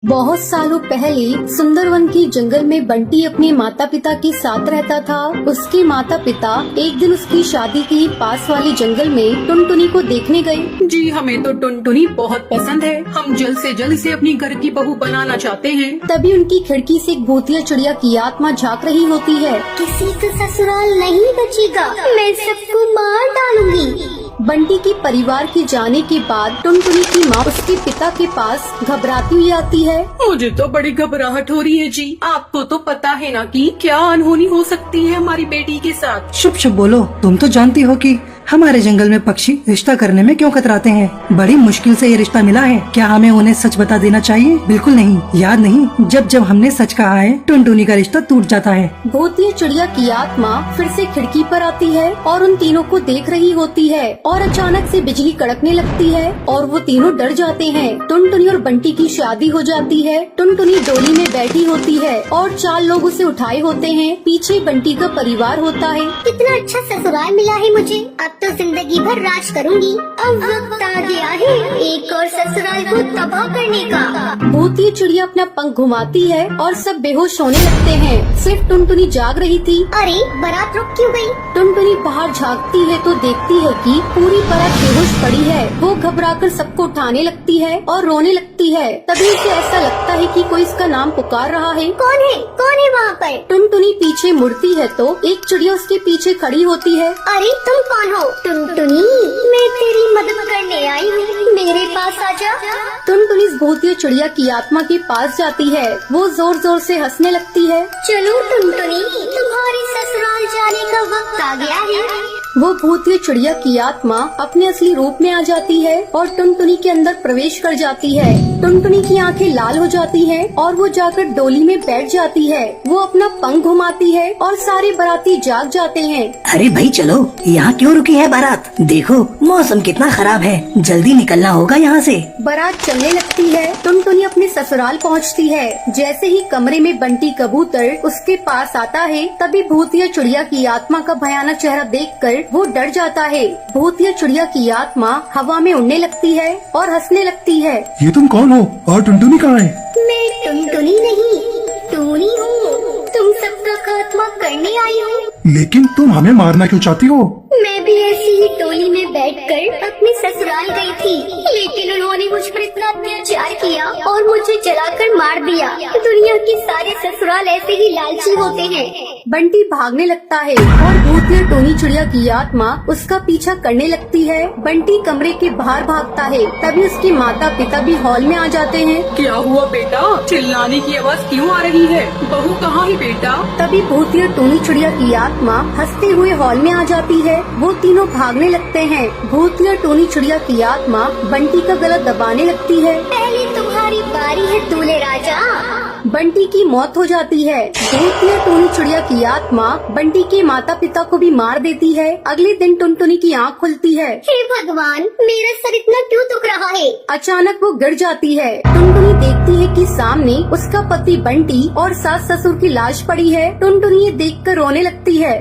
बहुत सालों पहले सुंदरवन के जंगल में बंटी अपने माता पिता के साथ रहता था। उसके माता पिता एक दिन उसकी शादी के पास वाले जंगल में टुनटुनी को देखने गए। जी हमें तो टुनटुनी बहुत पसंद है। हम जल्द से जल्द इसे अपनी घर की बहू बनाना चाहते हैं। तभी उनकी खिड़की से एक भूतिया चिड़िया की आत्मा झांक रही होती है। किसी का ससुराल नहीं बचेगा, मैं सबको मार डालूंगी। बंटी के परिवार के जाने के बाद टुनटुनी की माँ उसके पिता के पास घबराती हुई आती है। मुझे तो बड़ी घबराहट हो रही है जी। आपको तो पता है ना कि क्या अनहोनी हो सकती है हमारी बेटी के साथ। शुभ शुभ बोलो। तुम तो जानती हो कि हमारे जंगल में पक्षी रिश्ता करने में क्यों कतराते हैं। बड़ी मुश्किल से ये रिश्ता मिला है। क्या हमें उन्हें सच बता देना चाहिए? बिल्कुल नहीं। याद नहीं जब जब हमने सच कहा है टुनटुनी का रिश्ता टूट जाता है। भूतिया चिड़िया की आत्मा फिर से खिड़की पर आती है और उन तीनों को देख रही होती है और अचानक से बिजली कड़कने लगती है और वो तीनों डर जाते हैं। टुनटुनी और बंटी की शादी हो जाती है। टुनटुनी डोली में बैठी होती है और 4 लोग उसे उठाए होते हैं। पीछे बंटी का परिवार होता है। कितना अच्छा ससुराल मिला है मुझे, अब तो जिंदगी भर राज करूंगी। अब वक्त आ गया है एक और ससुराल को तबाह करने का। भूतिया चिड़िया अपना पंख घुमाती है और सब बेहोश होने लगते हैं। सिर्फ टुनटुनी जाग रही थी। अरे बारात रुक क्यों गई? टुनटुनी बाहर झांकती है तो देखती है कि पूरी बारात बेहोश पड़ी है। वो घबराकर सबको उठाने लगती है और रोने लगती है। तभी उसे ऐसा लगता है कि कोई इसका नाम पुकार रहा है। कौन है वहाँ पर? टुनटुनी पीछे मुड़ती है तो एक चिड़िया उसके पीछे खड़ी होती है। अरे तुम कौन हो? टुनटुनी, मैं तेरी मदद करने आई हूँ, मेरे पास आजा। टुनटुनी इस भूतिया चिड़िया की आत्मा के पास जाती है। वो जोर जोर से हंसने लगती है। चलो टुनटुनी, तुम्हारे ससुराल जाने का वक्त आ गया है। वो भूतिया चिड़िया की आत्मा अपने असली रूप में आ जाती है और टुनटुनी के अंदर प्रवेश कर जाती है। टुनटुनी की आंखें लाल हो जाती हैं और वो जाकर डोली में बैठ जाती है। वो अपना पंख घुमाती है और सारे बाराती जाग जाते हैं। अरे भाई चलो, यहाँ क्यों रुकी है बारात? देखो मौसम कितना खराब है, जल्दी निकलना होगा यहाँ से। बारात चलने लगती है। टुनटुनी अपने ससुराल पहुँचती है। जैसे ही कमरे में बंटी कबूतर उसके पास आता है तभी भूतिया चिड़िया की आत्मा का भयानक चेहरा देखकर वो डर जाता है। भूतिया चिड़िया की आत्मा हवा में उड़ने लगती है और हंसने लगती है। ये तुम कौन हो और टुनटुनी कहाँ है? मैं टुनटुनी नहीं, टूनी हूँ। तुम सबका खात्मा करने आई हूँ। लेकिन तुम हमें मारना क्यों चाहती हो? मैं भी ऐसी ही टोली में बैठकर अपने ससुराल गई थी, लेकिन उन्होंने मुझ पर इतना अत्याचार किया और मुझे जलाकर मार दिया। दुनिया के सारे ससुराल ऐसे ही लालची होते हैं। बंटी भागने लगता है और भूतिया टोनी चिड़िया की आत्मा उसका पीछा करने लगती है। बंटी कमरे के बाहर भागता है। तभी उसके माता पिता भी हॉल में आ जाते हैं। क्या हुआ बेटा? चिल्लाने की आवाज क्यों आ रही है? बहू कहाँ है बेटा? तभी भूतिया टोनी चिड़िया की आत्मा हंसते हुए हॉल में आ जाती है। वो तीनों भागने लगते हैं। भूतिया टोनी चिड़िया की आत्मा बंटी का गला दबाने लगती है। पहले तुम्हारी बारी है दूल्हे राजा। बंटी की मौत हो जाती है। भूतिया टोनी चिड़िया की आत्मा बंटी के माता पिता को भी मार देती है। अगले दिन टुनटुनी की आँख खुलती है। हे भगवान, मेरा सर इतना क्यों दुख रहा है? अचानक वो गिर जाती है। टुनटुनी देखती है कि सामने उसका पति बंटी और सास ससुर की लाश पड़ी है। टुनटुनी ये देखकर रोने लगती है।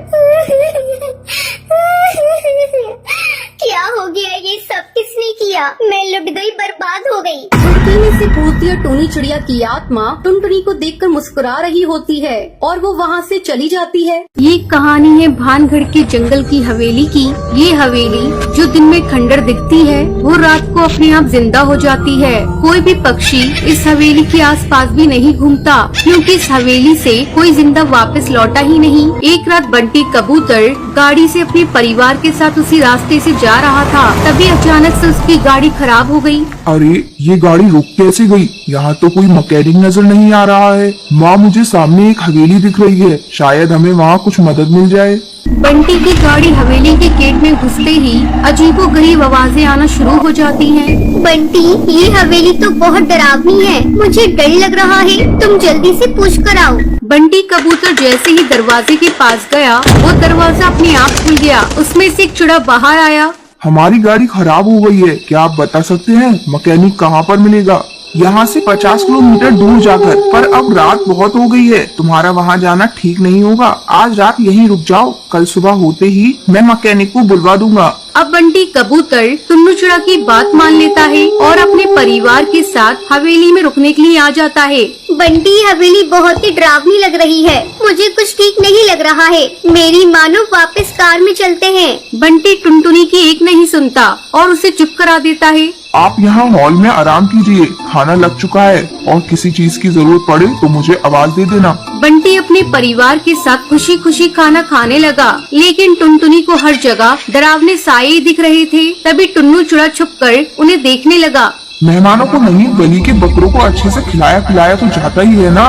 क्या हो गया? ये सब किसने किया? मैं लुट गई, बर्बाद हो गई। खिड़की में से भूतिया टोनी चिड़िया की आत्मा टुनटुनी को देखकर मुस्कुरा रही होती है और वो वहाँ से चली जाती है। ये कहानी है भानगढ़ के जंगल की हवेली की। ये हवेली जो दिन में खंडर दिखती है वो रात को अपने आप जिंदा हो जाती है। कोई भी पक्षी इस हवेली के आसपास भी नहीं घूमता क्योंकि इस हवेली से कोई जिंदा वापस लौटा ही नहीं। एक रात बंटी कबूतर गाड़ी से अपने परिवार के साथ उसी रास्ते से जा रहा था। तभी अचानक से उसकी गाड़ी खराब हो गई। अरे ये गाड़ी रुक कैसे गई? यहाँ तो कोई मैकेनिक नजर नहीं आ रहा है। माँ, मुझे सामने एक हवेली दिख रही है, शायद हमें वहाँ कुछ मदद मिल जाए। बंटी की गाड़ी हवेली के गेट में घुसते ही अजीबोगरीब आवाजें आना शुरू हो जाती हैं। बंटी, ये हवेली तो बहुत डरावनी है, मुझे डर लग रहा है, तुम जल्दी से पूछ कर आओ। बंटी कबूतर जैसे ही दरवाजे के पास गया वो दरवाजा अपने आप खुल गया। उसमें से एक चिड़ा बाहर आया। हमारी गाड़ी खराब हो गई है, क्या आप बता सकते हैं मैकेनिक कहाँ पर मिलेगा? यहाँ से 50 किलोमीटर दूर जाकर। पर अब रात बहुत हो गई है, तुम्हारा वहाँ जाना ठीक नहीं होगा। आज रात यहीं रुक जाओ, कल सुबह होते ही मैं मैकेनिक को बुलवा दूंगा। अब बंटी कबूतर टुन्नू चिड़िया की बात मान लेता है और अपने परिवार के साथ हवेली में रुकने के लिए आ जाता है। बंटी, ये हवेली बहुत ही डरावनी लग रही है, मुझे कुछ ठीक नहीं लग रहा है। मेरी मानो वापस कार में चलते हैं। बंटी टुनटुनी की एक नहीं सुनता और उसे चुप करा देता है। आप यहाँ हॉल में आराम कीजिए, खाना लग चुका है और किसी चीज की जरूरत पड़े तो मुझे आवाज दे देना। बंटी अपने परिवार के साथ खुशी खुशी खाना खाने लगा, लेकिन टुनटुनी को हर जगह डरावने साये दिख रहे थे। तभी टुन्नू चिड़ा छुपकर उन्हें देखने लगा। मेहमानों को नहीं, गली के बकरों को अच्छे से खिलाया पिलाया तो जाता ही है ना।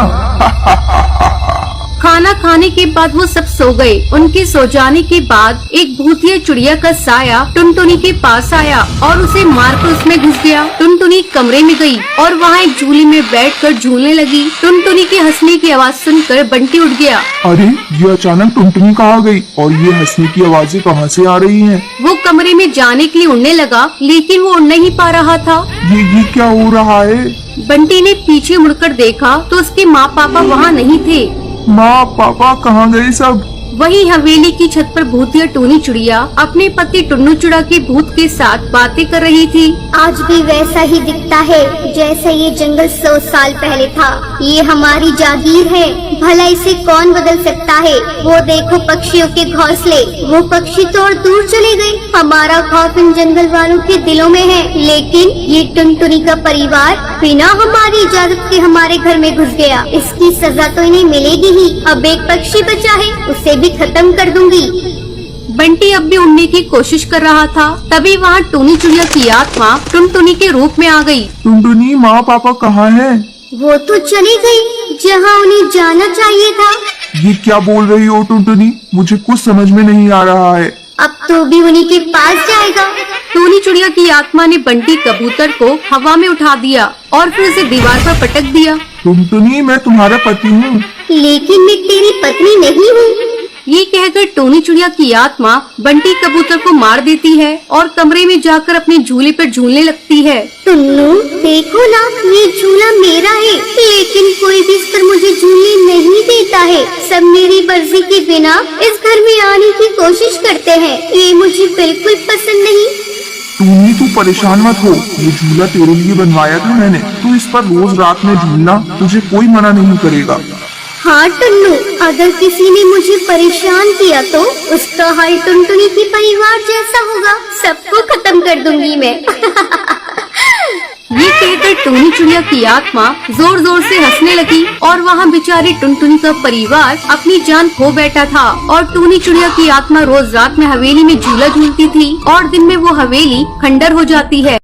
खाना खाने के बाद वो सब सो गए। उनके सो जाने के बाद एक भूतिया चिड़िया का साया टुनटुनी के पास आया और उसे मारकर उसमें घुस गया। टुनटुनी कमरे में गई और वहाँ एक झूले में बैठकर झूलने लगी। टुनटुनी के हंसने की आवाज सुनकर बंटी उठ गया। अरे ये अचानक टुनटुनी कहाँ गई और ये हंसने की आवाजें कहाँ से आ रही हैं? वो कमरे में जाने के लिए उड़ने लगा, लेकिन वो उड़ नहीं पा रहा था। ये क्या हो रहा है? बंटी ने पीछे मुड़कर देखा तो उसके माँ पापा वहाँ नहीं थे। माँ पापा कहाँ गए सब? वहीं हवेली की छत पर भूतिया टूनी चिड़िया अपने पति टुन्नू चिड़ा के भूत के साथ बातें कर रही थी। आज भी वैसा ही दिखता है जैसा ये जंगल 100 साल पहले था। ये हमारी जागीर है, भला इसे कौन बदल सकता है? वो देखो पक्षियों के घोंसले, वो पक्षी तो और दूर चले गए। हमारा खौफ इन जंगल वालों के दिलों में है, लेकिन ये टुनटुनी का परिवार बिना हमारी इजाजत के हमारे घर में घुस गया। इसकी सजा तो इन्हें मिलेगी ही। अब एक पक्षी बचा है, उसे भी खत्म कर दूंगी। बंटी अब भी उड़ने की कोशिश कर रहा था। तभी वहाँ टूनी चिड़िया की आत्मा टुनटुनी के रूप में आ गई। टुनटुनी, माँ पापा कहाँ हैं? वो तो चली गई जहाँ उन्हें जाना चाहिए था। ये क्या बोल रही हो टुनटुनी? मुझे कुछ समझ में नहीं आ रहा है। अब तो भी उन्हीं के पास जाएगा। टूनी चिड़िया की आत्मा ने बंटी कबूतर को हवा में उठा दिया और फिर उसे दीवार पर पटक दिया। टुनटुनी, मैं तुम्हारा पति हूँ। लेकिन मैं तेरी पत्नी नहीं हूँ। ये कहकर टूनी चिड़िया की आत्मा बंटी कबूतर को मार देती है और कमरे में जाकर अपने झूले पर झूलने लगती है। टुन्नू, देखो ना, ये झूला मेरा है, लेकिन कोई भी इस पर मुझे झूलने नहीं देता है। सब मेरी मर्जी के बिना इस घर में आने की कोशिश करते हैं। ये मुझे बिल्कुल पसंद नहीं। टूनी, तू परेशान मत हो, ये झूला तेरे लिए बनवाया था मैंने। तू इस पर रोज रात में झूलना, तुझे कोई मना नहीं करेगा। हाँ टुन्नू, अगर किसी ने मुझे परेशान किया तो उसका हल टुनटुनी के परिवार जैसा होगा। सबको खत्म कर दूंगी मैं। ये कहकर टूनी चिड़िया की आत्मा जोर जोर से हंसने लगी और वहाँ बेचारी टुनटुनी का परिवार अपनी जान खो बैठा था। और टूनी चिड़िया की आत्मा रोज रात में हवेली में झूला झूलती थी और दिन में वो हवेली खंडर हो जाती है।